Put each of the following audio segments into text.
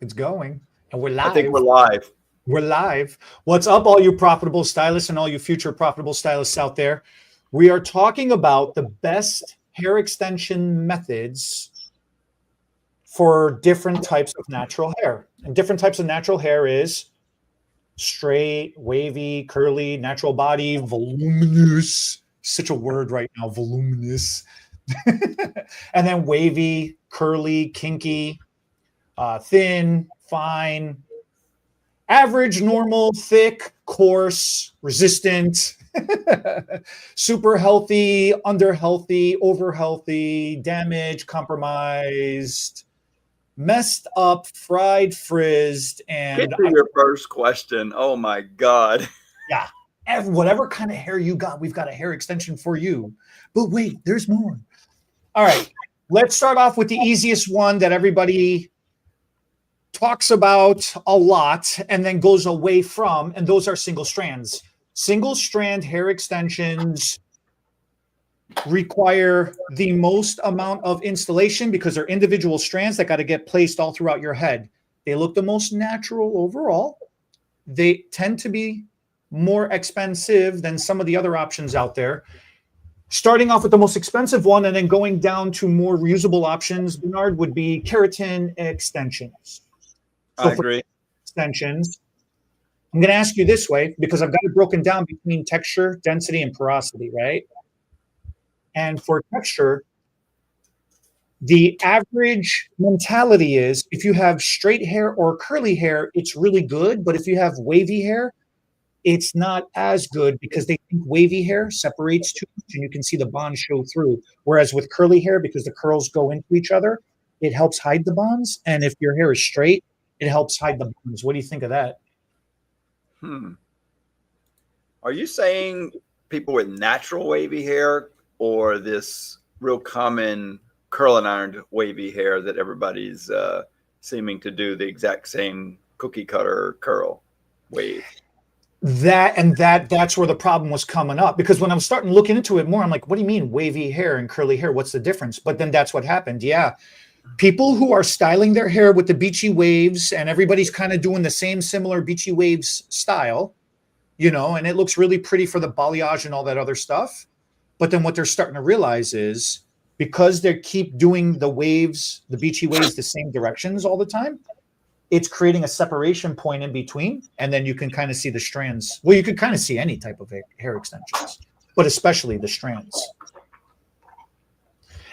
It's going. And we're I think live. we're live. We're live. What's up, all you profitable stylists and all you future profitable stylists out there? We are talking about the best hair extension methods for different types of natural hair. And different types of natural hair is straight, wavy, curly, natural body, voluminous. Such a word right now, voluminous. And then wavy, curly, kinky, thin, fine, average, normal, thick, coarse, resistant, super healthy, under healthy, over healthy, damaged, compromised, messed up, fried, frizzed, Get and to your first question. Oh my God. yeah, whatever kind of hair you got, we've got a hair extension for you. But wait, there's more. All right, let's start off with the easiest one that everybody talks about a lot and then goes away from, and those are single strands. Single strand hair extensions require the most amount of installation because they're individual strands that got to get placed all throughout your head. They look the most natural overall. They tend to be more expensive than some of the other options out there. Starting off with the most expensive one and then going down to more reusable options, Bernard, would be keratin extensions. So I agree. Extensions, I'm going to ask you this way because I've got it broken down between texture, density, and porosity, right? And for texture, the average mentality is if you have straight hair or curly hair, it's really good. But if you have wavy hair, it's not as good because they think wavy hair separates too much and you can see the bond show through. Whereas with curly hair, because the curls go into each other, it helps hide the bonds. And if your hair is straight, it helps hide the bonds. What do you think of that? Are you saying people with natural wavy hair or this real common curl and ironed wavy hair that everybody's seeming to do the exact same cookie cutter curl wave? That's where the problem was coming up because when I was starting looking into it more, I'm like, what do you mean wavy hair and curly hair? What's the difference? But then that's what happened. Yeah. People who are styling their hair with the beachy waves and everybody's kind of doing the same similar beachy waves style, and it looks really pretty for the balayage and all that other stuff. But then what they're starting to realize is because they keep doing the waves, the beachy waves, the same directions all the time, it's creating a separation point in between. And then you can kind of see the strands. Well, you could kind of see any type of hair extensions, but especially the strands.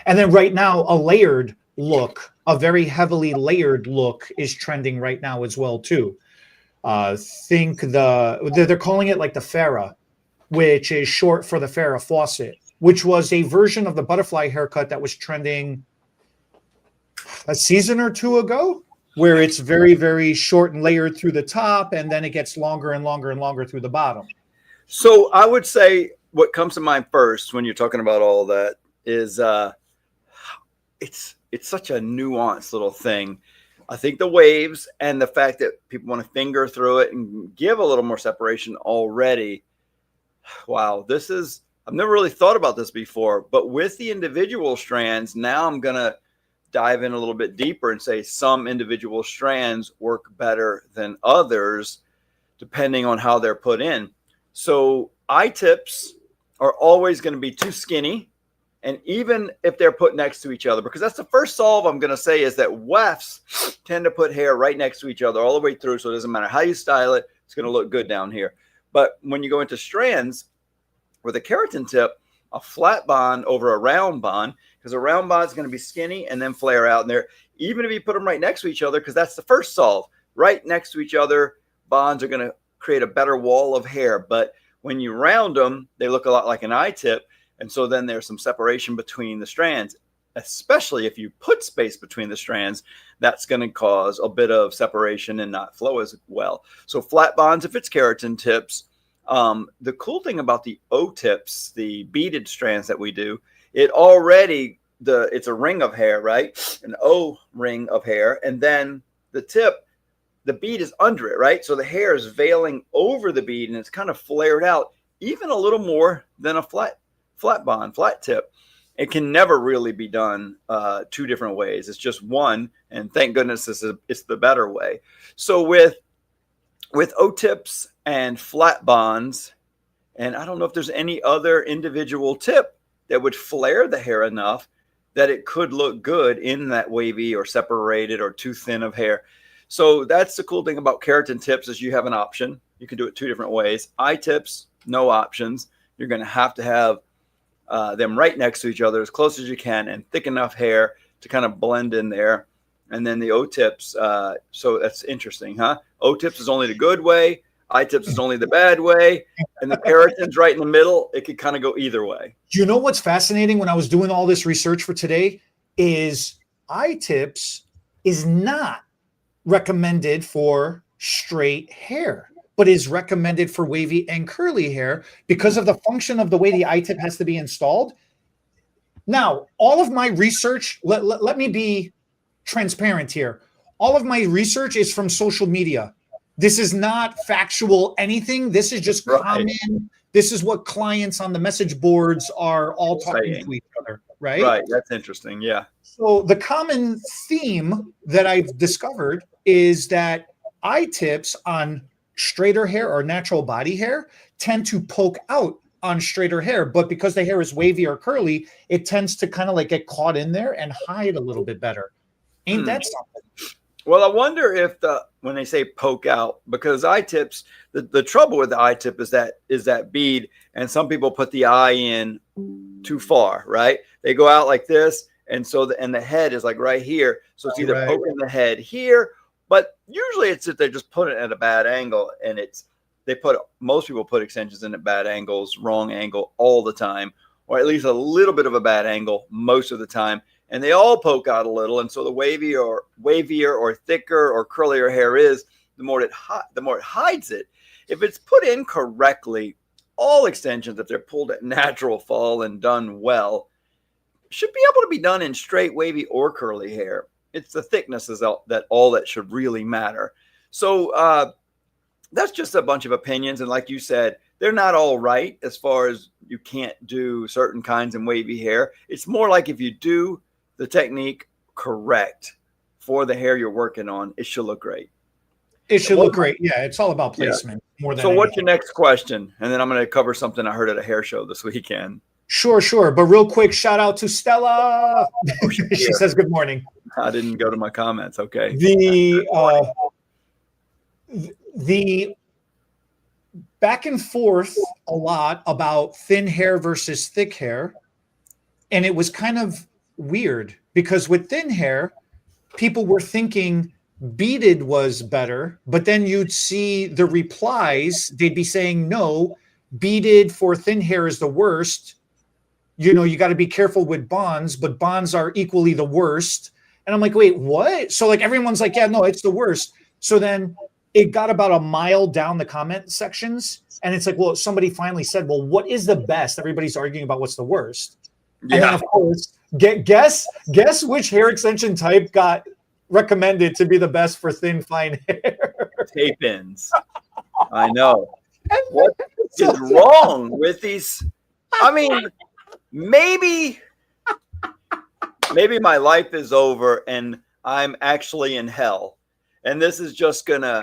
And then right now, a layered look, a very heavily layered look is trending right now as well, too. They're calling it like the Farrah, which is short for the Farrah Fawcett, which was a version of the butterfly haircut that was trending a season or two ago, where it's very, very short and layered through the top, and then it gets longer and longer and longer through the bottom. So I would say what comes to mind first when you're talking about all that is it's such a nuanced little thing. I think the waves and the fact that people want to finger through it and give a little more separation already. Wow, I've never really thought about this before, but with the individual strands, now I'm going to dive in a little bit deeper and say some individual strands work better than others depending on how they're put in. So eye tips are always going to be too skinny. And even if they're put next to each other, because that's the first solve I'm going to say is that wefts tend to put hair right next to each other all the way through. So it doesn't matter how you style it, it's going to look good down here. But when you go into strands with a keratin tip, a flat bond over a round bond, because a round bond is going to be skinny and then flare out in there. Even if you put them right next to each other, because that's the first solve, right next to each other, bonds are going to create a better wall of hair. But when you round them, they look a lot like an eye tip. And so then there's some separation between the strands, especially if you put space between the strands, that's going to cause a bit of separation and not flow as well. So flat bonds, if it's keratin tips, the cool thing about the O tips, the beaded strands that we do, it's a ring of hair, right? An O ring of hair. And then the tip, the bead is under it, right? So the hair is veiling over the bead and it's kind of flared out even a little more than a flat tip. It can never really be done two different ways. It's just one, and thank goodness it's the better way. So with O-tips and flat bonds, and I don't know if there's any other individual tip that would flare the hair enough that it could look good in that wavy or separated or too thin of hair. So that's the cool thing about keratin tips is you have an option. You can do it two different ways. I-tips, no options. You're going to have them right next to each other as close as you can and thick enough hair to kind of blend in there. And then the O-tips, so that's interesting, huh? O-tips is only the good way. I-tips is only the bad way. And the keratin's right in the middle. It could kind of go either way. You know what's fascinating when I was doing all this research for today is I-tips is not recommended for straight hair, but is recommended for wavy and curly hair because of the function of the way the I-tip has to be installed. Now, all of my research, let me be transparent here. All of my research is from social media. This is not factual anything. This is just common. This is what clients on the message boards are all talking to each other, right? Right. That's interesting. Yeah. So the common theme that I've discovered is that I-tips on straighter hair or natural body hair tend to poke out on straighter hair, but because the hair is wavy or curly, it tends to kind of like get caught in there and hide a little bit better. Ain't that something? Well, I wonder if when they say poke out, because I-tips, the trouble with the I-tip is that bead, and some people put the eye in too far, right? They go out like this, and so the head is like right here, so it's either poking the head here, but usually it's that they just put it at a bad angle, and most people put extensions in at bad angles, wrong angle all the time, or at least a little bit of a bad angle most of the time. And they all poke out a little. And so the wavier or thicker or curlier hair is, the more it hides it. If it's put in correctly, all extensions, if they're pulled at natural fall and done well, should be able to be done in straight, wavy, or curly hair. It's the thickness that should really matter. So that's just a bunch of opinions. And like you said, they're not all right as far as you can't do certain kinds in wavy hair. It's more like if you do the technique correct for the hair you're working on, it should look great. It should look great. Yeah, it's all about placement more than anything. What's your next question? And then I'm going to cover something I heard at a hair show this weekend. Sure. But real quick, shout out to Stella. She says good morning. I didn't go to my comments. Okay. The back and forth a lot about thin hair versus thick hair. And it was kind of weird because with thin hair, people were thinking beaded was better, but then you'd see the replies. They'd be saying, no, beaded for thin hair is the worst. You know, you got to be careful with bonds, but bonds are equally the worst. And I'm like, wait, what? So like everyone's like, yeah, no, it's the worst. So then it got about a mile down the comment sections. And it's like, well, somebody finally said, well, what is the best? Everybody's arguing about what's the worst. Yeah. And then of course, guess which hair extension type got recommended to be the best for thin, fine hair? Tape-ins. I know. What is wrong with these? I mean, maybe my life is over and I'm actually in hell. And this is just gonna,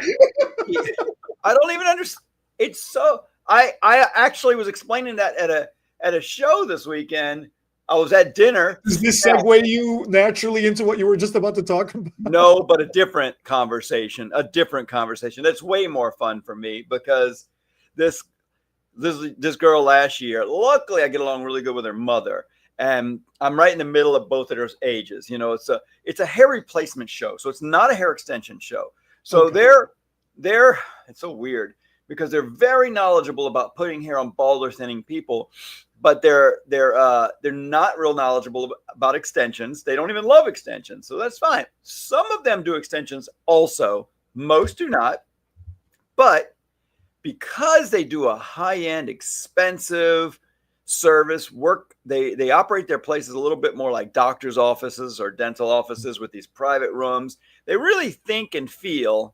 I don't even understand. It's so, I actually was explaining that at a show this weekend. I was at dinner. Does this segue you naturally into what you were just about to talk about? No, but a different conversation that's way more fun for me because this girl last year, luckily I get along really good with her mother, and I'm right in the middle of both of their ages. You know, it's a hair replacement show, so it's not a hair extension show. So they're it's so weird because they're very knowledgeable about putting hair on bald or thinning people, but they're not real knowledgeable about extensions. They don't even love extensions, so that's fine. Some of them do extensions also. Most do not, but because they do a high-end, expensive service work, they operate their places a little bit more like doctor's offices or dental offices with these private rooms. They really think and feel,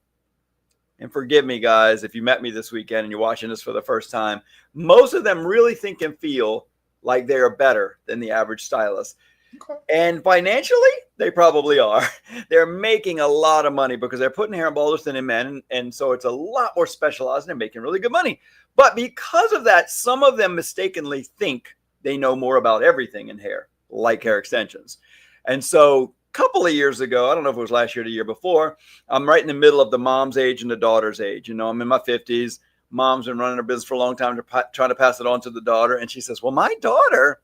and forgive me guys if you met me this weekend and you're watching this for the first time, most of them really think and feel like they are better than the average stylist. Okay. And financially, they probably are. They're making a lot of money because they're putting hair on balders than in men. And so it's a lot more specialized and they're making really good money. But because of that, some of them mistakenly think they know more about everything in hair, like hair extensions. And so a couple of years ago, I don't know if it was last year or the year before, I'm right in the middle of the mom's age and the daughter's age. I'm in my 50s. Mom's been running her business for a long time, trying to pass it on to the daughter. And she says, well, my daughter,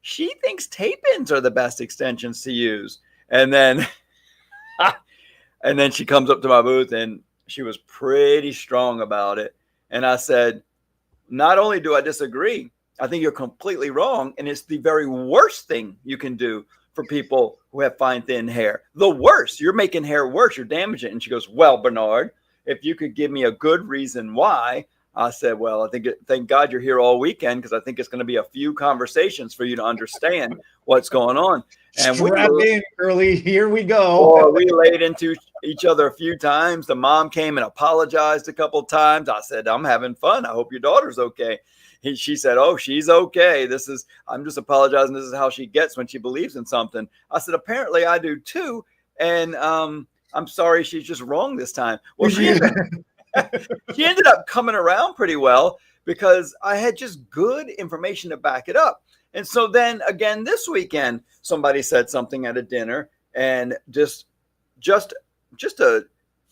she thinks tape-ins are the best extensions to use. And then she comes up to my booth and she was pretty strong about it. And I said, not only do I disagree, I think you're completely wrong. And it's the very worst thing you can do for people who have fine, thin hair. The worst. You're making hair worse. You're damaging it. And she goes, well, Bernard, if you could give me a good reason why. I said, well, thank God you're here all weekend because I think it's going to be a few conversations for you to understand what's going on. And strap in, girly. Here we go. We laid into each other a few times. The mom came and apologized a couple of times. I said, I'm having fun. I hope your daughter's okay. She said, oh, she's okay. I'm just apologizing. This is how she gets when she believes in something. I said, apparently I do too. And I'm sorry she's just wrong this time. Well, she ended up coming around pretty well because I had just good information to back it up. And so then again, this weekend, somebody said something at a dinner and just a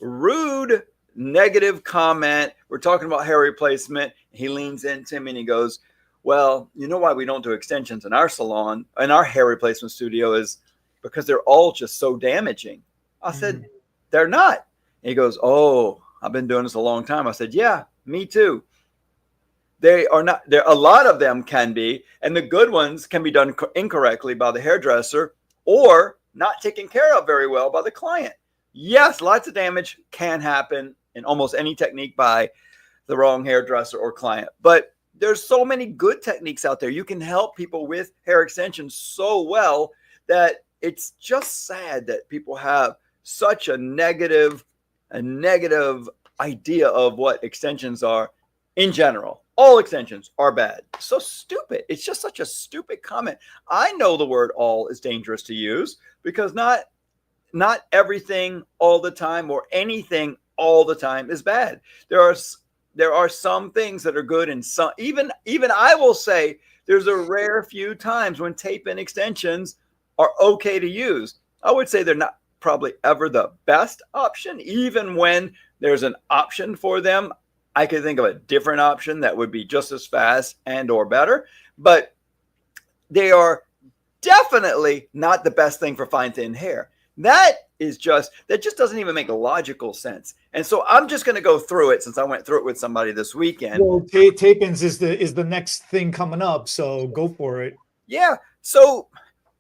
rude, negative comment. We're talking about hair replacement. He leans into me and he goes, well, you know why we don't do extensions in our salon, in our hair replacement studio is because they're all just so damaging. I said, they're not. And he goes, oh, I've been doing this a long time. I said, yeah, me too. They are not there. A lot of them can be, and the good ones can be done incorrectly by the hairdresser or not taken care of very well by the client. Yes, lots of damage can happen in almost any technique by the wrong hairdresser or client, but there's so many good techniques out there. You can help people with hair extensions so well that it's just sad that people have such a negative idea of what extensions are in general. All extensions are bad. So stupid. It's just such a stupid comment. I know the word all is dangerous to use because not everything all the time or anything all the time is bad. There are some things that are good and some even I will say there's a rare few times when tape-in extensions are okay to use. I would say they're not probably ever the best option. Even when there's an option for them, I could think of a different option that would be just as fast and or better, but they are definitely not the best thing for fine thin hair. That just doesn't even make logical sense. And so I'm just going to go through it since I went through it with somebody this weekend. Well, tape-ins is the next thing coming up, so go for it. Yeah. So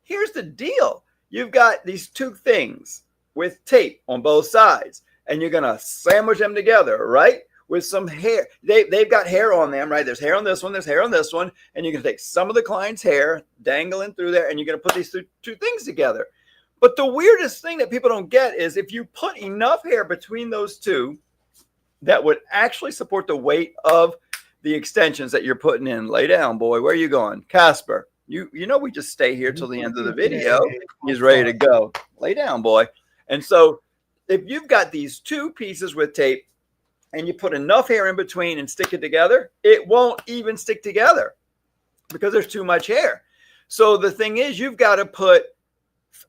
here's the deal. You've got these two things with tape on both sides, and you're going to sandwich them together, right? With some hair. They've got hair on them, right? There's hair on this one, there's hair on this one, and you're going to take some of the client's hair dangling through there, and you're going to put these two things together. But the weirdest thing that people don't get is if you put enough hair between those two, that would actually support the weight of the extensions that you're putting in. Lay down, boy. Where are you going? Casper, you know we just stay here till the end of the video. He's ready to go. Lay down, boy. And so if you've got these two pieces with tape and you put enough hair in between and stick it together, it won't even stick together because there's too much hair. So the thing is, you've got to put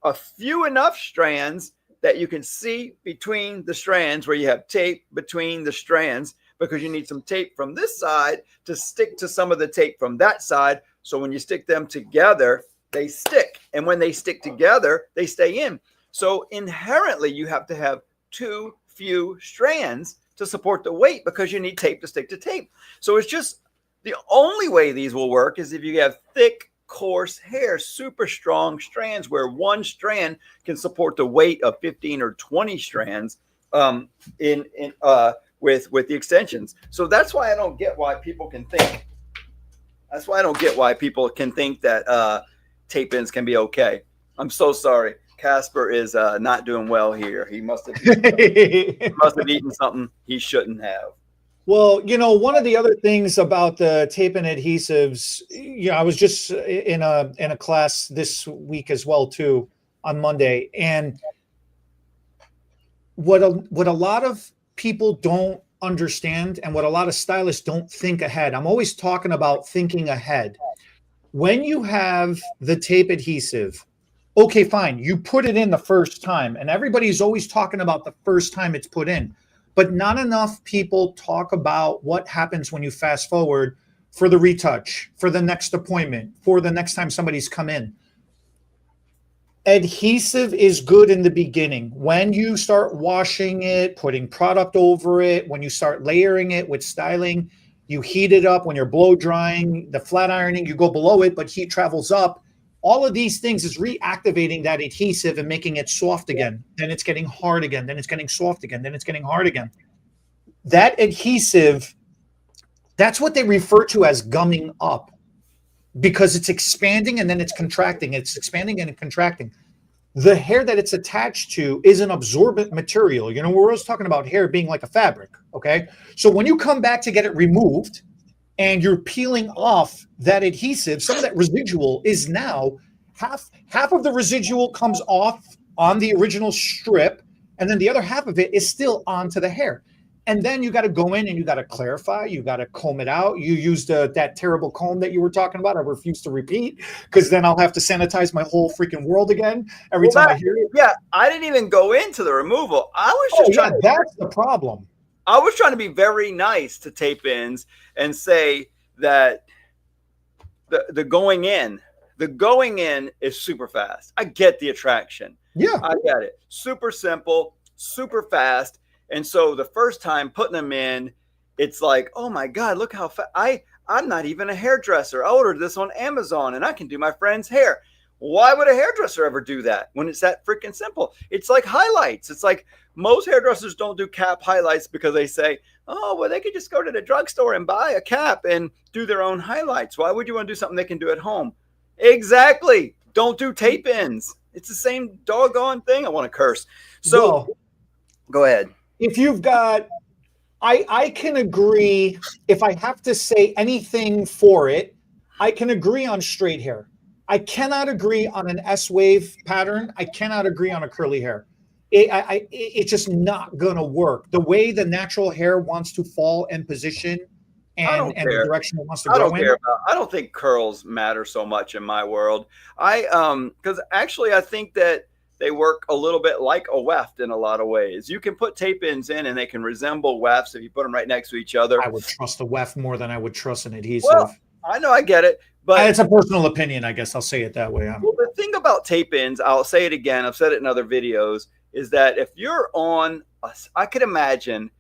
a few enough strands that you can see between the strands where you have tape between the strands, because you need some tape from this side to stick to some of the tape from that side. So when you stick them together, they stick. And when they stick together, they stay in. So inherently, you have to have too few strands to support the weight because you need tape to stick to tape. So it's just the only way these will work is if you have thick, coarse hair, super strong strands where one strand can support the weight of 15 or 20 strands with the extensions. So that's why I don't get why people can think. That's why I don't get why people can think that tape-ins can be okay. I'm so sorry. Casper is not doing well here. He must have eaten something he shouldn't have. Well, one of the other things about the tape and adhesives, I was just in a class this week as well too on Monday, and what a lot of people don't understand and what a lot of stylists don't think ahead. I'm always talking about thinking ahead. When you have the tape adhesive, okay, fine, you put it in the first time, and everybody's always talking about the first time it's put in, but not enough people talk about what happens when you fast forward for the retouch, for the next appointment, for the next time somebody's come in. Adhesive is good in the beginning. When you start washing it, putting product over it, when you start layering it with styling, you heat it up. When you're blow drying, the flat ironing, you go below it, but heat travels up. All of these things is reactivating that adhesive and making it soft again. Then it's getting hard again. Then it's getting soft again. Then it's getting hard again. That adhesive, that's what they refer to as gumming up, because it's expanding and then it's contracting. It's expanding and contracting. The hair that it's attached to is an absorbent material. We're always talking about hair being like a fabric. Okay. So when you come back to get it removed and you're peeling off that adhesive, some of that residual is now half of the residual comes off on the original strip, and then the other half of it is still onto the hair. And then you got to go in and you got to clarify. You got to comb it out. You used that terrible comb that you were talking about. I refuse to repeat, because then I'll have to sanitize my whole freaking world again every time I hear it. Yeah, I didn't even go into the removal. I was just trying. That's the problem. I was trying to be very nice to tape ins and say that the going in is super fast. I get the attraction. Yeah, I get it. Super simple, super fast. And so the first time putting them in, it's like, oh my God, look how fast. I'm not even a hairdresser. I ordered this on Amazon and I can do my friend's hair. Why would a hairdresser ever do that when it's that freaking simple? It's like highlights. It's like most hairdressers don't do cap highlights because they say, oh, well, they could just go to the drugstore and buy a cap and do their own highlights. Why would you want to do something they can do at home? Exactly. Don't do tape ins. It's the same doggone thing. I want to curse. So go ahead. If you've got, I can agree. If I have to say anything for it, I can agree on straight hair. I cannot agree on an S-wave pattern. I cannot agree on a curly hair. It's just not gonna work. The way the natural hair wants to fall in position and the direction it wants to go in. I don't think curls matter so much in my world. Because actually I think that they work a little bit like a weft in a lot of ways. You can put tape ins in and they can resemble wefts if you put them right next to each other. I would trust a weft more than I would trust an adhesive. Well, I know, I get it. But it's a personal opinion, I guess. I'll say it that way. Well, the thing about tape ins, I'll say it again, I've said it in other videos, is that if you're on, I could imagine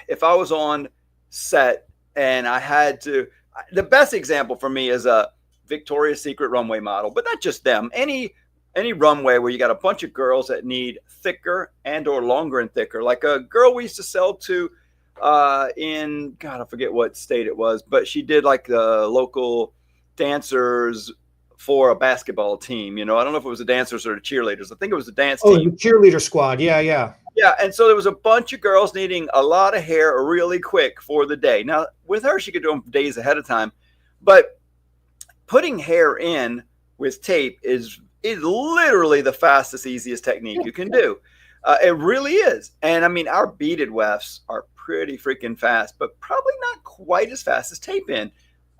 if I was on set and I had to, the best example for me is a Victoria's Secret runway model, but not just them. Any runway where you got a bunch of girls that need thicker and or longer and thicker, like a girl we used to sell to in, God, I forget what state it was, but she did like the local dancers for a basketball team. I don't know if it was the dancers or the cheerleaders. I think it was the dance team. Oh, the cheerleader squad. Yeah. Yeah, and so there was a bunch of girls needing a lot of hair really quick for the day. Now, with her, she could do them days ahead of time, but putting hair in with tape is literally the fastest, easiest technique you can do. It really is. And I mean, our beaded wefts are pretty freaking fast, but probably not quite as fast as tape in.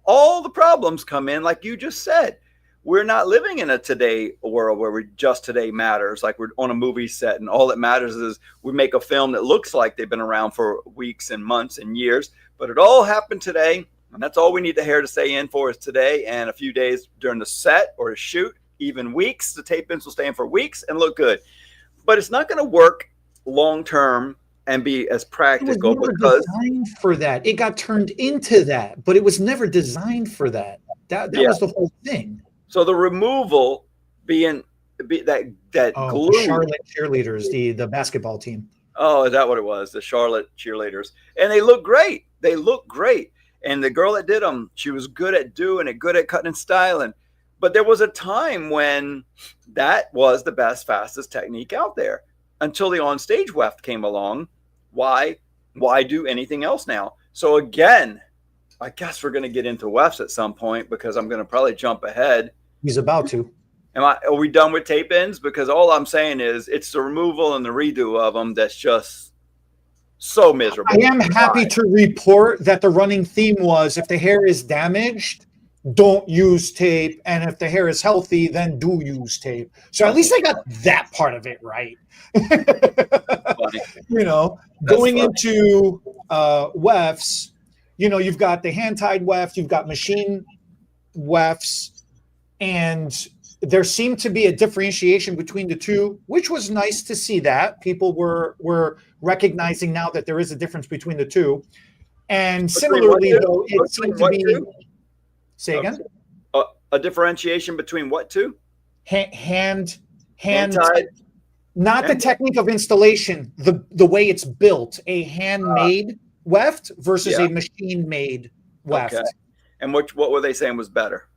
All the problems come in, like you just said. We're not living in a today world where just today matters. Like we're on a movie set and all that matters is we make a film that looks like they've been around for weeks and months and years, but it all happened today. And that's all we need the hair to stay in for is today and a few days during the set or the shoot, even weeks. The tape ins will stay in for weeks and look good, but it's not going to work long-term and be as practical because designed for that. It got turned into that, but it was never designed for that. That was the whole thing. So the removal being that glue. The Charlotte cheerleaders, the basketball team. Oh, is that what it was? The Charlotte cheerleaders. And they look great. They look great. And the girl that did them, she was good at doing it, good at cutting and styling. But there was a time when that was the best, fastest technique out there until the on-stage weft came along. Why do anything else now? So again, I guess we're going to get into wefts at some point because I'm going to probably jump ahead. He's about to. Are we done with tape ends? Because all I'm saying is it's the removal and the redo of them that's just so miserable. I am happy to report that the running theme was if the hair is damaged, don't use tape. And if the hair is healthy, then do use tape. So at least I got that part of it right. You know, going into wefts, you know, you've got the hand-tied weft, you've got machine wefts, and there seemed to be a differentiation between the two, which was nice to see that. People were recognizing now that there is a difference between the two. And similarly, though, it seemed to be... Say again? A differentiation between what two? Hand-tied. Not the technique of installation, the way it's built. A handmade weft versus a machine-made weft. Okay. And what were they saying was better?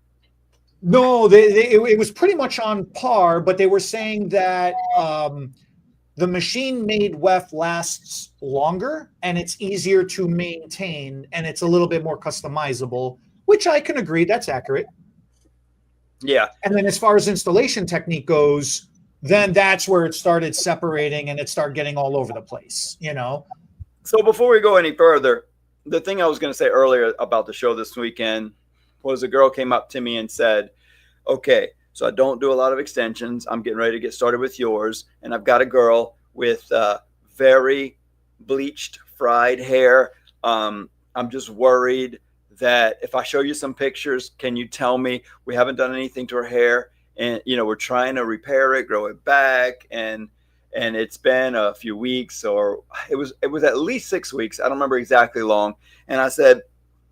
No, it was pretty much on par, but they were saying that the machine-made weft lasts longer and it's easier to maintain and it's a little bit more customizable, which I can agree, that's accurate. Yeah. And then as far as installation technique goes, then that's where it started separating and it started getting all over the place, you know? So before we go any further, the thing I was going to say earlier about the show this weekend was a girl came up to me and said, okay, so I don't do a lot of extensions. I'm getting ready to get started with yours. And I've got a girl with very bleached, fried hair. I'm just worried that if I show you some pictures, can you tell me we haven't done anything to her hair? And, you know, we're trying to repair it, grow it back. And it's been a few weeks, or it was at least 6 weeks. I don't remember exactly long. And I said,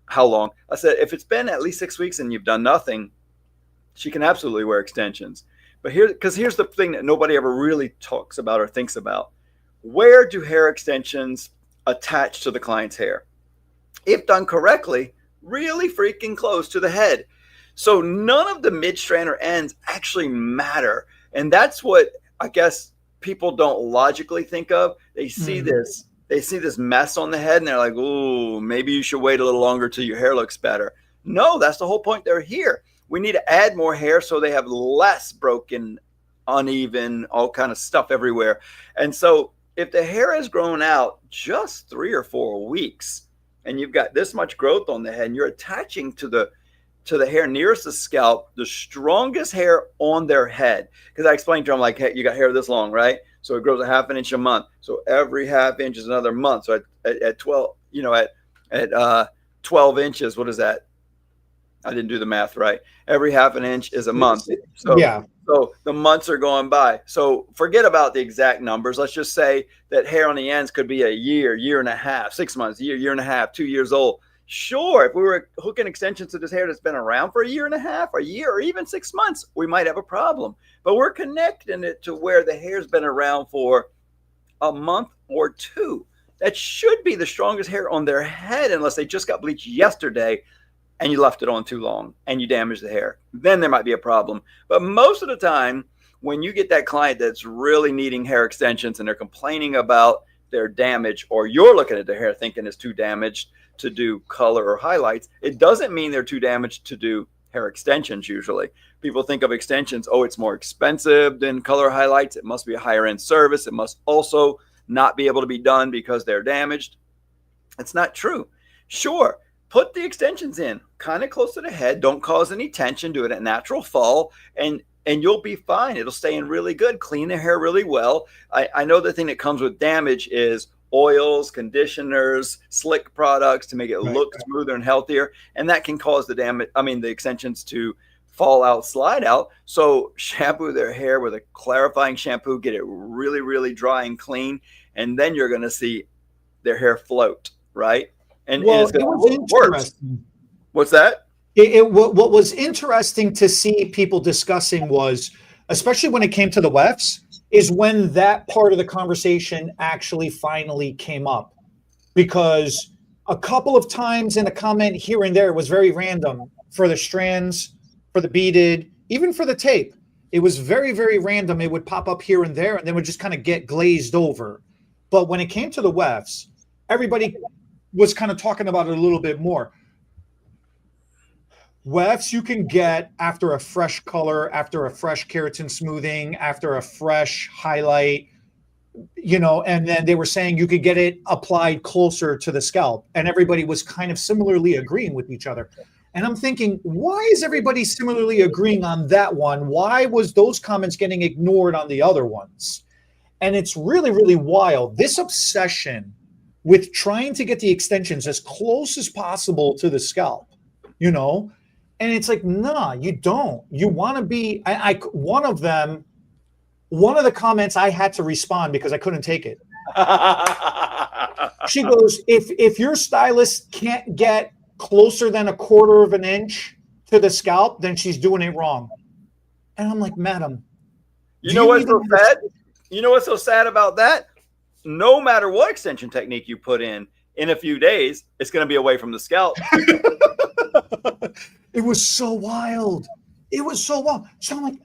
how long? I said, if it's been at least 6 weeks and you've done nothing, she can absolutely wear extensions. But here's the thing that nobody ever really talks about or thinks about. Where do hair extensions attach to the client's hair? If done correctly, really freaking close to the head. So none of the mid-strand or ends actually matter. And that's what I guess people don't logically think of. They see this mess on the head and they're like, ooh, maybe you should wait a little longer till your hair looks better. No, that's the whole point. They're here. We need to add more hair so they have less broken, uneven, all kind of stuff everywhere. And so if the hair has grown out just 3 or 4 weeks and you've got this much growth on the head and you're attaching to the hair nearest the scalp, the strongest hair on their head. Because I explained to them, like, hey, you got hair this long, right? So it grows a half an inch a month. So every half inch is another month. So at 12, you know, at 12 inches, what is that? I didn't do the math right. Every half an inch is a month. So, yeah. So the months are going by. So forget about the exact numbers. Let's just say that hair on the ends could be a year, year and a half, 6 months, year and a half, 2 years old. Sure, if we were hooking extensions to this hair that's been around for a year and a half, a year, or even 6 months, we might have a problem. But we're connecting it to where the hair's been around for a month or two. That should be the strongest hair on their head unless they just got bleached yesterday and you left it on too long and you damaged the hair. Then there might be a problem. But most of the time, when you get that client that's really needing hair extensions and they're complaining about their damage, or you're looking at their hair thinking it's too damaged to do color or highlights, it doesn't mean they're too damaged to do hair extensions. Usually people think of extensions, oh, it's more expensive than color highlights, it must be a higher end service, it must also not be able to be done because they're damaged. It's not true. Sure, put the extensions in kind of close to the head, don't cause any tension, do it at natural fall, and you'll be fine. It'll stay in really good, clean the hair really well. I know the thing that comes with damage is oils, conditioners, slick products to make it look smoother and healthier. And that can cause the extensions to fall out, slide out. So shampoo their hair with a clarifying shampoo, get it really, really dry and clean. And then you're going to see their hair float, right? And it's going to work. What's that? What was interesting to see people discussing was, especially when it came to the wefts, is when that part of the conversation actually finally came up. Because a couple of times in a comment here and there, it was very random for the strands, for the beaded, even for the tape. It was very, very random. It would pop up here and there and then would just kind of get glazed over. But when it came to the wefts, everybody was kind of talking about it a little bit more. Wefts you can get after a fresh color, after a fresh keratin smoothing, after a fresh highlight, and then they were saying you could get it applied closer to the scalp. And everybody was kind of similarly agreeing with each other. And I'm thinking, why is everybody similarly agreeing on that one? Why was those comments getting ignored on the other ones? And it's really, really wild. This obsession with trying to get the extensions as close as possible to the scalp, and it's like, nah, you don't. You want to be, one of the comments I had to respond because I couldn't take it. She goes, if your stylist can't get closer than 1/4 of an inch to the scalp, then she's doing it wrong. And I'm like, madam. You know what's so sad? You know what's so sad about that? No matter what extension technique you put in a few days, it's going to be away from the scalp. It was so wild. It was so wild. So I'm like,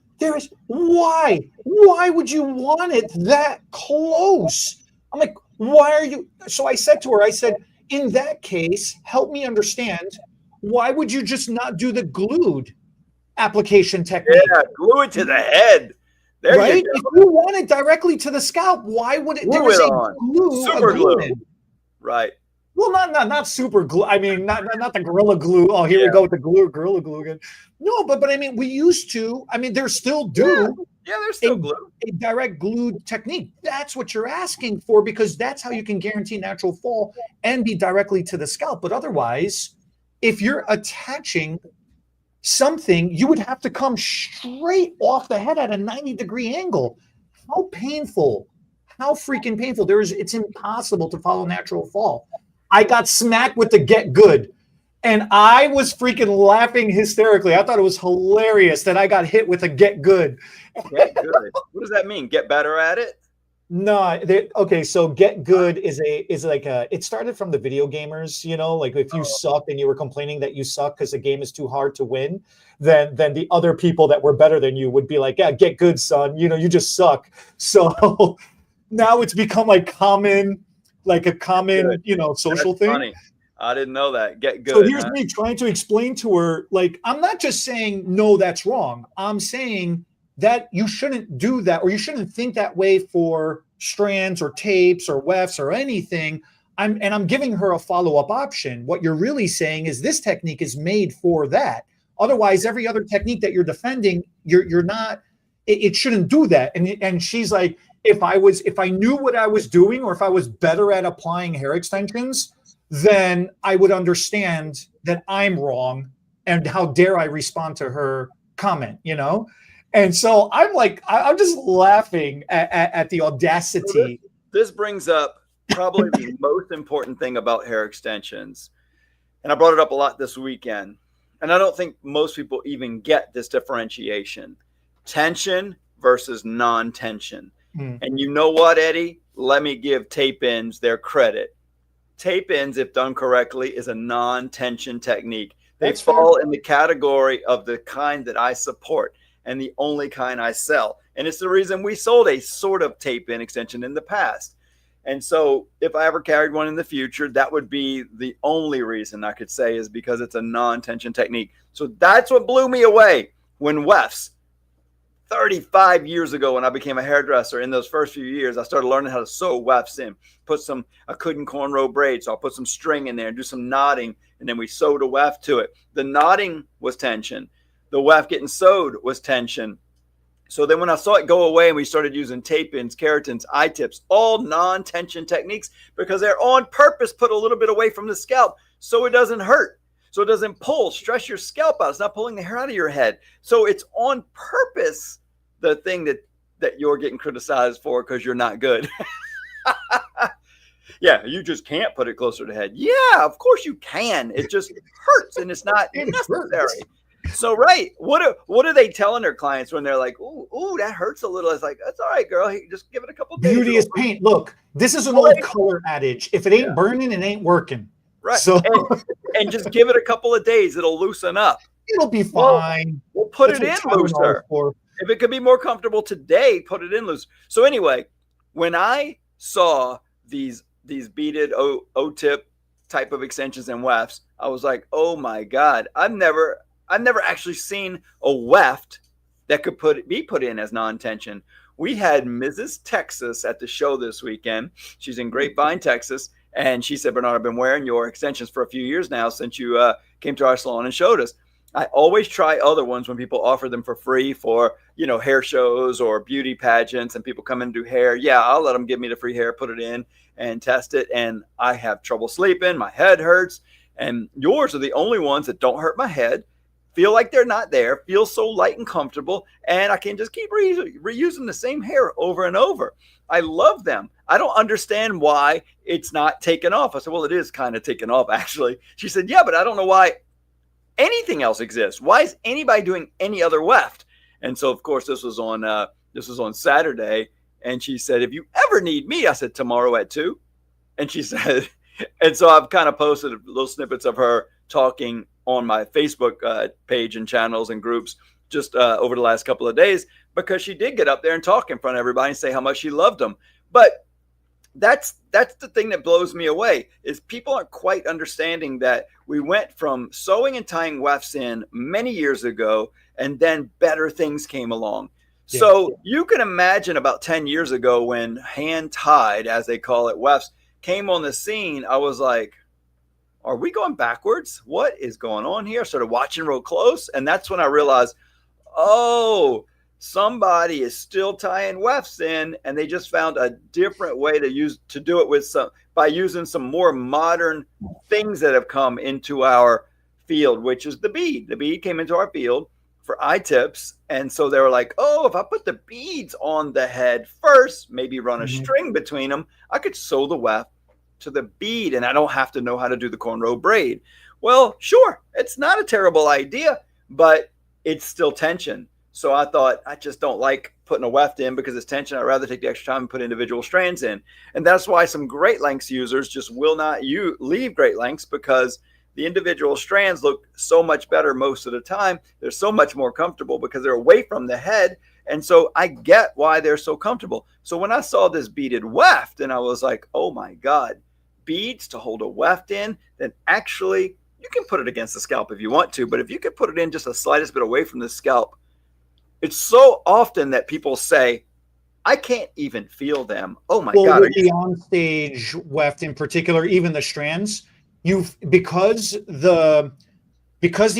why? Why would you want it that close? I'm like, why are you? So I said to her, in that case, help me understand. Why would you just not do the glued application technique? Yeah, glue it to the head. There right? You go. If you want it directly to the scalp, why would it? There was a glue, super glue. Right. Well, not super glue. I mean, not the Gorilla Glue. Oh, here we go with the Gorilla Glue again. No, but I mean, we used to. I mean, there's still do. Yeah, there's still glue. A direct glued technique. That's what you're asking for because that's how you can guarantee natural fall and be directly to the scalp. But otherwise, if you're attaching something, you would have to come straight off the head at a 90-degree angle. How painful. How freaking painful. It's impossible to follow natural fall. I got smacked with the Get Good, and I was freaking laughing hysterically. I thought it was hilarious that I got hit with a Get Good. Get Good. What does that mean? Get better at it? No, okay. So Get Good is like it started from the video gamers, like if you suck and you were complaining that you suck because the game is too hard to win, then the other people that were better than you would be like, yeah, get good, son. You just suck. So now it's become like a common, social thing. Funny. I didn't know that. Get Good. So here's me trying to explain to her, like, I'm not just saying, no, that's wrong. I'm saying that you shouldn't do that, or you shouldn't think that way for strands or tapes or wefts or anything. I'm giving her a follow-up option. What you're really saying is this technique is made for that. Otherwise, every other technique that you're defending, you're not, it shouldn't do that. And she's like, if I knew what I was doing, or if I was better at applying hair extensions, then I would understand that I'm wrong. And how dare I respond to her comment, And so I'm like, I'm just laughing at the audacity. This brings up probably the most important thing about hair extensions. And I brought it up a lot this weekend. And I don't think most people even get this differentiation. Tension versus non-tension. And you know what, Eddie? Let me give tape-ins their credit. Tape-ins, if done correctly, is a non-tension technique. They fall in the category of the kind that I support and the only kind I sell. And it's the reason we sold a sort of tape-in extension in the past. And so if I ever carried one in the future, that would be the only reason I could say is because it's a non-tension technique. So that's what blew me away when wefts, 35 years ago when I became a hairdresser, in those first few years, I started learning how to sew wefts in. I couldn't cornrow braids, so I'll put some string in there and do some knotting, and then we sewed a weft to it. The knotting was tension. The weft getting sewed was tension. So then when I saw it go away and we started using tape-ins, keratins, I-tips, all non-tension techniques, because they're on purpose put a little bit away from the scalp so it doesn't hurt. So it doesn't stress your scalp out. It's not pulling the hair out of your head. So it's on purpose, the thing that you're getting criticized for because you're not good. Yeah, you just can't put it closer to the head. Yeah, of course you can. It just hurts and it's not necessary. So, right. What are they telling their clients when they're like, ooh, that hurts a little? It's like, that's all right, girl. Hey, just give it a couple days. Beauty is paint. Look, this is an old color adage. If it ain't burning, it ain't working. Right. So and just give it a couple of days. It'll loosen up. It'll be fine. We'll put it in looser. If it could be more comfortable today, put it in loose. So anyway, when I saw these beaded O-tip type of extensions and wefts, I was like, oh my God, I've never actually seen a weft that could be put in as non-tension. We had Mrs. Texas at the show this weekend. She's in Grapevine, Texas. And she said, Bernard, I've been wearing your extensions for a few years now since you came to our salon and showed us. I always try other ones when people offer them for free for, hair shows or beauty pageants, and people come in and do hair. Yeah, I'll let them give me the free hair, put it in and test it. And I have trouble sleeping. My head hurts. And yours are the only ones that don't hurt my head, feel like they're not there, feel so light and comfortable. And I can just keep reusing the same hair over and over. I love them. I don't understand why it's not taken off. I said, well, it is kind of taken off, actually. She said, yeah, but I don't know why anything else exists. Why is anybody doing any other weft? And so, of course, this was on Saturday. And she said, if you ever need me, I said, tomorrow at 2. And she said, and so I've kind of posted little snippets of her talking on my Facebook page and channels and groups just over the last couple of days, because she did get up there and talk in front of everybody and say how much she loved them. But that's the thing that blows me away, is people aren't quite understanding that we went from sewing and tying wefts in many years ago, and then better things came along. Yeah. So you can imagine about 10 years ago when hand tied, as they call it, wefts came on the scene. I was like, are we going backwards? What is going on here? I started watching real close. And that's when I realized, oh, somebody is still tying wefts in, and they just found a different way to do it by using some more modern things that have come into our field, which is the bead. The bead came into our field for eye tips. And so they were like, oh, if I put the beads on the head first, maybe run a string between them, I could sew the weft to the bead and I don't have to know how to do the cornrow braid. Well, sure, it's not a terrible idea, but it's still tension. So I thought, I just don't like putting a weft in because it's tension. I'd rather take the extra time and put individual strands in. And that's why some Great Lengths users just will not leave Great Lengths, because the individual strands look so much better most of the time. They're so much more comfortable because they're away from the head. And so I get why they're so comfortable. So when I saw this beaded weft, and I was like, oh my God, beads to hold a weft in, then actually you can put it against the scalp if you want to. But if you could put it in just the slightest bit away from the scalp, it's so often that people say, I can't even feel them. Oh my God. With the on-stage weft in particular, even the strands, because the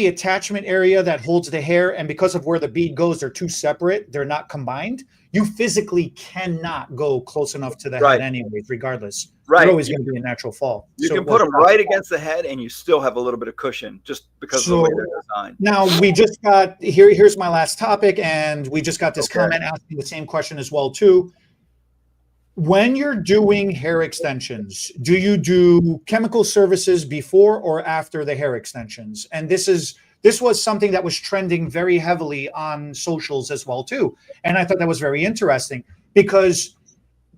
attachment area that holds the hair and because of where the bead goes, they're two separate, they're not combined, you physically cannot go close enough to the head anyways, regardless. Right. They're always going to be a natural fall. You can put them right against the head and you still have a little bit of cushion just because of the way they're designed. Now, we just got, here's my last topic, and we just got this comment asking the same question as well, too. When you're doing hair extensions, do you do chemical services before or after the hair extensions? And this was something that was trending very heavily on socials as well, too. And I thought that was very interesting because,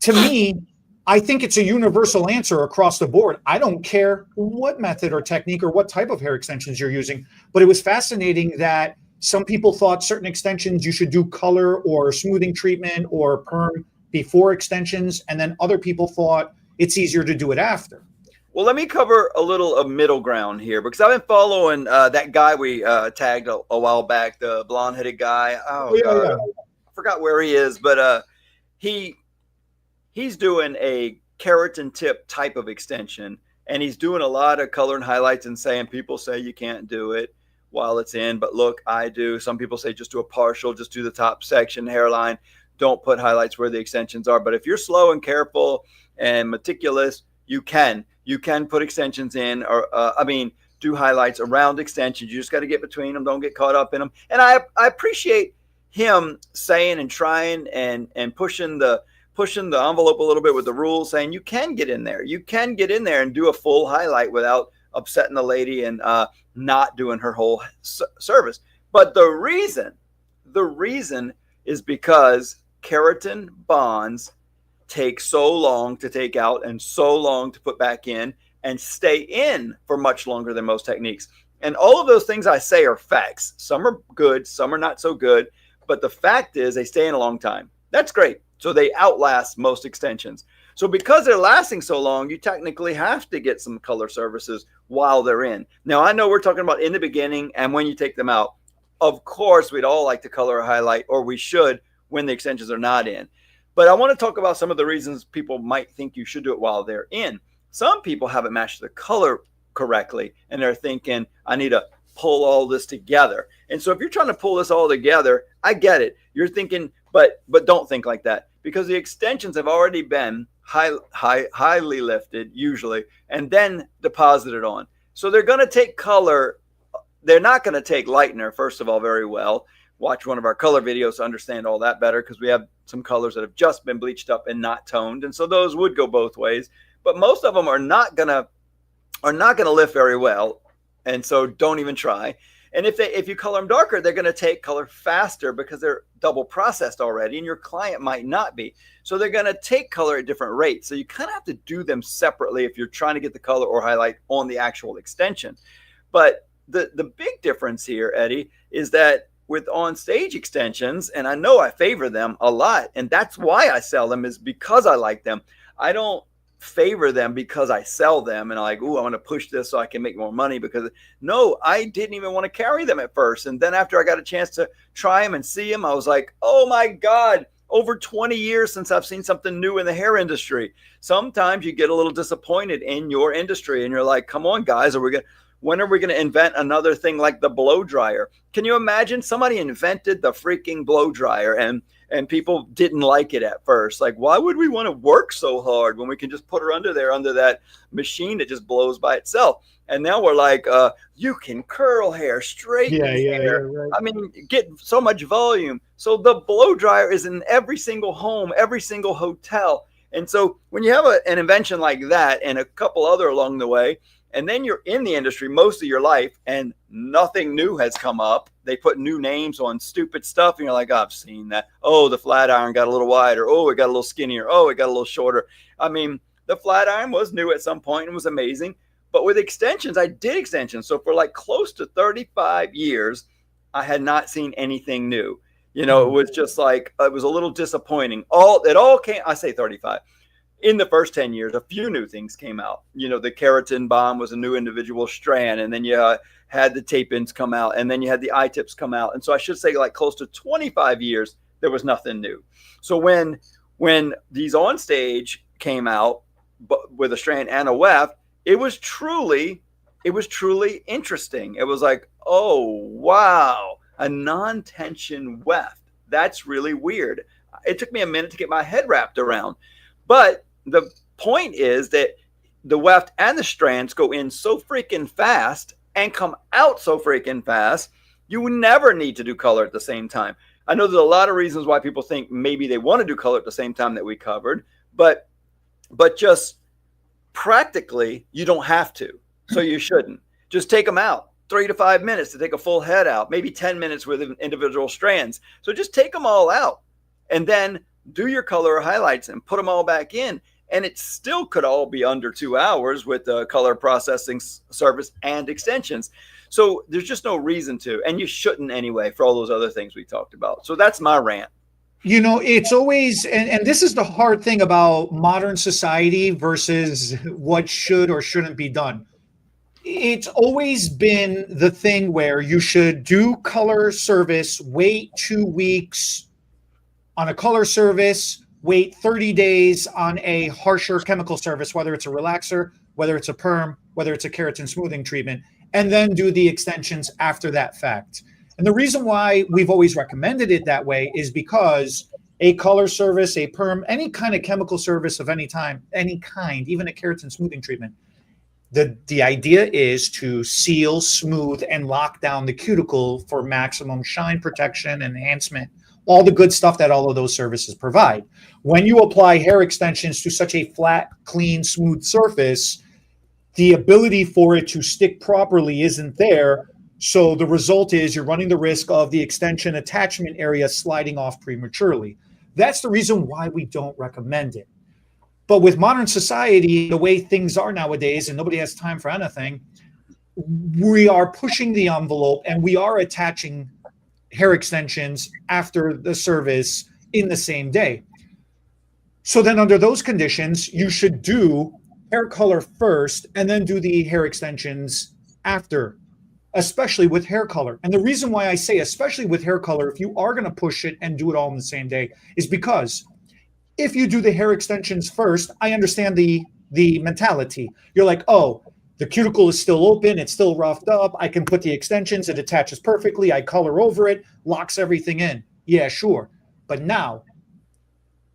to me, I think it's a universal answer across the board. I don't care what method or technique or what type of hair extensions you're using, but it was fascinating that some people thought certain extensions you should do color or smoothing treatment or perm before extensions, and then other people thought it's easier to do it after. Well, let me cover a little of middle ground here, because I've been following that guy we tagged a while back, the blonde-headed guy. I forgot where he is, but he's doing a keratin tip type of extension, and he's doing a lot of color and highlights and saying people say you can't do it while it's in, but look, I do. Some people say just do a partial, just do the top section, hairline. Don't put highlights where the extensions are. But if you're slow and careful and meticulous, you can put extensions in, or do highlights around extensions. You just got to get between them. Don't get caught up in them. And I appreciate him saying and trying and pushing the envelope a little bit with the rules, saying you can get in there. You can get in there and do a full highlight without upsetting the lady and not doing her whole service. But the reason is because keratin bonds take so long to take out and so long to put back in and stay in for much longer than most techniques. And all of those things I say are facts. Some are good, some are not so good, but the fact is they stay in a long time. That's great. So they outlast most extensions. So because they're lasting so long, you technically have to get some color services while they're in. Now, I know we're talking about in the beginning and when you take them out. Of course, we'd all like to color or highlight, or we should when the extensions are not in. But I want to talk about some of the reasons people might think you should do it while they're in. Some people haven't matched the color correctly, and they're thinking, I need to pull all this together. And so if you're trying to pull this all together, I get it. You're thinking, but don't think like that, because the extensions have already been highly lifted usually, and then deposited on. So they're going to take color. They're not going to take lightener, first of all, very well. Watch one of our color videos to understand all that better, because we have some colors that have just been bleached up and not toned. And so those would go both ways, but most of them are not going to lift very well. And so don't even try. And if you color them darker, they're going to take color faster because they're double processed already, and your client might not be. So they're going to take color at different rates. So you kind of have to do them separately if you're trying to get the color or highlight on the actual extension. But the big difference here, Eddie, is that with on-stage extensions, and I know I favor them a lot, and that's why I sell them, is because I like them. I don't favor them because I sell them and I'm like, ooh, I want to push this so I can make more money. Because no, I didn't even want to carry them at first. And then after I got a chance to try them and see them, I was like, oh my God, over 20 years since I've seen something new in the hair industry. Sometimes you get a little disappointed in your industry and you're like, come on guys, when are we going to invent another thing like the blow dryer? Can you imagine somebody invented the freaking blow dryer and people didn't like it at first? Like, why would we want to work so hard when we can just put her under that machine that just blows by itself? And now we're like, you can curl hair, straighten hair. Right. I mean, get so much volume. So the blow dryer is in every single home, every single hotel. And so when you have an invention like that and a couple other along the way, and then you're in the industry most of your life and nothing new has come up. They put new names on stupid stuff. And you're like, oh, I've seen that. Oh, the flat iron got a little wider. Oh, it got a little skinnier. Oh, it got a little shorter. I mean, the flat iron was new at some point and was amazing. But with extensions, I did extensions. So for like close to 35 years, I had not seen anything new. You know, it was just like, it was a little disappointing. It all came, I say 35. In the first 10 years, a few new things came out. You know, the keratin bomb was a new individual strand, and then you had the tape-ins come out, and then you had the I-tips come out. And so I should say like close to 25 years, there was nothing new. So when these on stage came out with a strand and a weft, it was truly interesting. It was like, oh, wow, a non-tension weft. That's really weird. It took me a minute to get my head wrapped around. But the point is that the weft and the strands go in so freaking fast and come out so freaking fast, you would never need to do color at the same time. I know there's a lot of reasons why people think maybe they want to do color at the same time that we covered, but just practically, you don't have to. So you shouldn't. Just take them out. 3 to 5 minutes to take a full head out, maybe 10 minutes with individual strands. So just take them all out and then do your color highlights and put them all back in. And it still could all be under 2 hours with the color processing service and extensions. So there's just no reason to, and you shouldn't anyway, for all those other things we talked about. So that's my rant. You know, it's always, and this is the hard thing about modern society versus what should or shouldn't be done. It's always been the thing where you should do color service, wait 2 weeks on a color service, wait 30 days on a harsher chemical service, whether it's a relaxer, whether it's a perm, whether it's a keratin smoothing treatment, and then do the extensions after that fact. And the reason why we've always recommended it that way is because a color service, a perm, any kind of chemical service of any time, any kind, even a keratin smoothing treatment, the idea is to seal, smooth, and lock down the cuticle for maximum shine protection, enhancement, all the good stuff that all of those services provide. When you apply hair extensions to such a flat, clean, smooth surface, the ability for it to stick properly isn't there. So the result is you're running the risk of the extension attachment area sliding off prematurely. That's the reason why we don't recommend it. But with modern society, the way things are nowadays, and nobody has time for anything, we are pushing the envelope and we are attaching hair extensions after the service in the same day. So then under those conditions, you should do hair color first and then do the hair extensions after, especially with hair color. And the reason why I say especially with hair color, if you are going to push it and do it all in the same day, is because if you do the hair extensions first, I understand the mentality. You're like, oh, the cuticle is still open, it's still roughed up, I can put the extensions, it attaches perfectly, I color over it, locks everything in. Yeah, sure. But now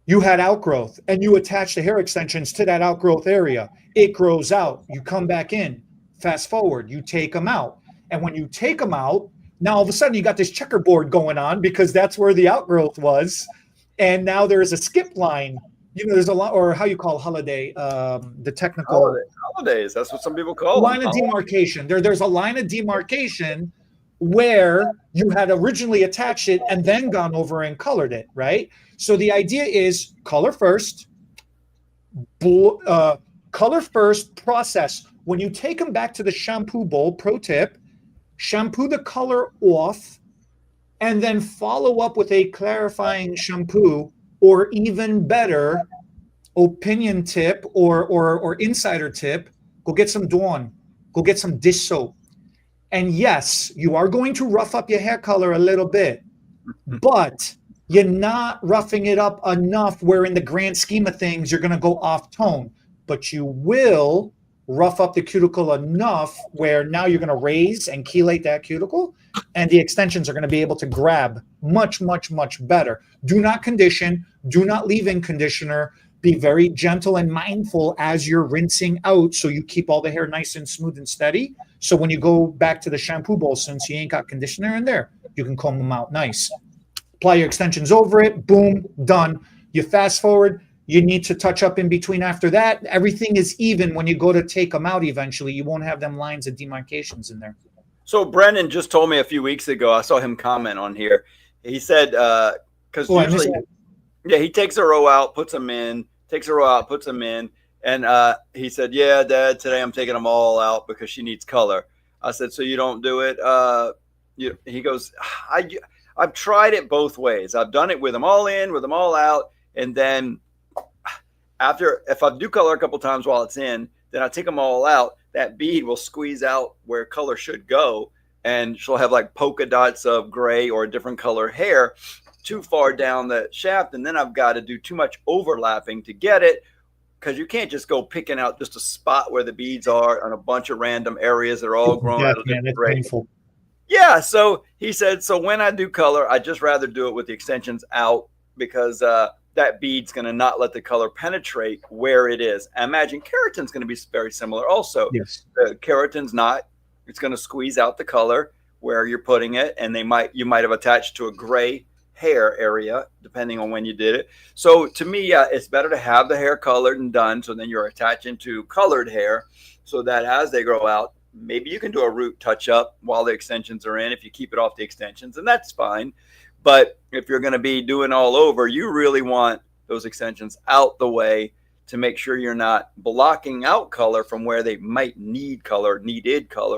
you had outgrowth and you attach the hair extensions to that outgrowth area. It grows out. You come back in. Fast forward, you take them out. And when you take them out, now all of a sudden you got this checkerboard going on because that's where the outgrowth was. And now there is a skip line. There's a lot, or how you call holiday, the technical holidays. That's what some people call line of demarcation. There's a line of demarcation where you had originally attached it and then gone over and colored it, right? So the idea is color first, process. When you take them back to the shampoo bowl, pro tip, shampoo the color off and then follow up with a clarifying shampoo, or even better, opinion tip or insider tip, go get some Dawn, go get some dish soap. And yes, you are going to rough up your hair color a little bit, but you're not roughing it up enough where in the grand scheme of things, you're going to go off tone, but you will rough up the cuticle enough where now you're going to raise and chelate that cuticle, and the extensions are going to be able to grab much, much, much better. Do not condition. Do not leave in conditioner. Be very gentle and mindful as you're rinsing out so you keep all the hair nice and smooth and steady. So when you go back to the shampoo bowl, since you ain't got conditioner in there, you can comb them out nice. Apply your extensions over it. Boom, done. You fast forward. You need to touch up in between after that. Everything is even when you go to take them out eventually. You won't have them lines of demarcations in there. So Brendan just told me a few weeks ago, I saw him comment on here. He said, because usually, he takes a row out, puts them in, takes a row out, puts them in. And he said, yeah, Dad, today I'm taking them all out because she needs color. I said, so you don't do it? He goes, I've tried it both ways. I've done it with them all in, with them all out. And then if I do color a couple times while it's in, then I take them all out. That bead will squeeze out where color should go. And she'll have like polka dots of gray or a different color hair too far down the shaft. And then I've got to do too much overlapping to get it, because you can't just go picking out just a spot where the beads are on a bunch of random areas that are all grown out of different grades. Yeah. So he said, so when I do color, I just rather do it with the extensions out, because that bead's going to not let the color penetrate where it is. I imagine keratin's going to be very similar also. Yes. The keratin's not. It's going to squeeze out the color where you're putting it, and you might have attached to a gray hair area depending on when you did it. So to me, it's better to have the hair colored and done, so then you're attaching to colored hair, so that as they grow out, maybe you can do a root touch up while the extensions are in if you keep it off the extensions, and that's fine. But if you're going to be doing all over, you really want those extensions out the way to make sure you're not blocking out color from where they might needed color,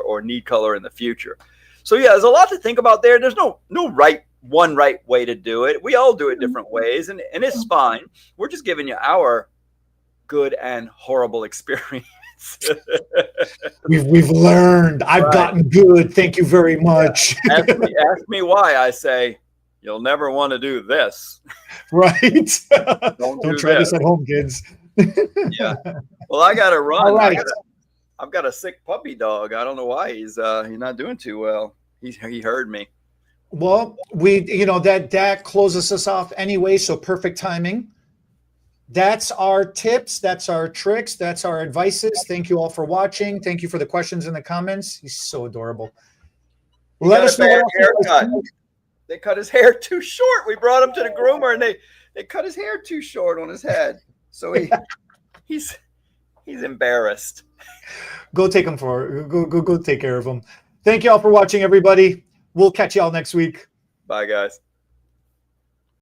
or need color in the future. So yeah, there's a lot to think about there. There's no one right way to do it. We all do it different ways, and it's fine. We're just giving you our good and horrible experience. We've learned. I've gotten good. Thank you very much. Yeah. Ask me why. I say, you'll never want to do this. Right. Don't try this at home, kids. Yeah. Well, I got to run. All right. I've got a sick puppy dog. I don't know why he's not doing too well. He heard me. Well, that closes us off anyway, so perfect timing. That's our tips. That's our tricks. That's our advices. Thank you all for watching. Thank you for the questions in the comments. He's so adorable. Let us know. They cut his hair too short. We brought him to the groomer, and they cut his hair too short on his head. So he's embarrassed. Go take take care of him. Thank you all for watching, everybody. We'll catch you all next week. Bye, guys.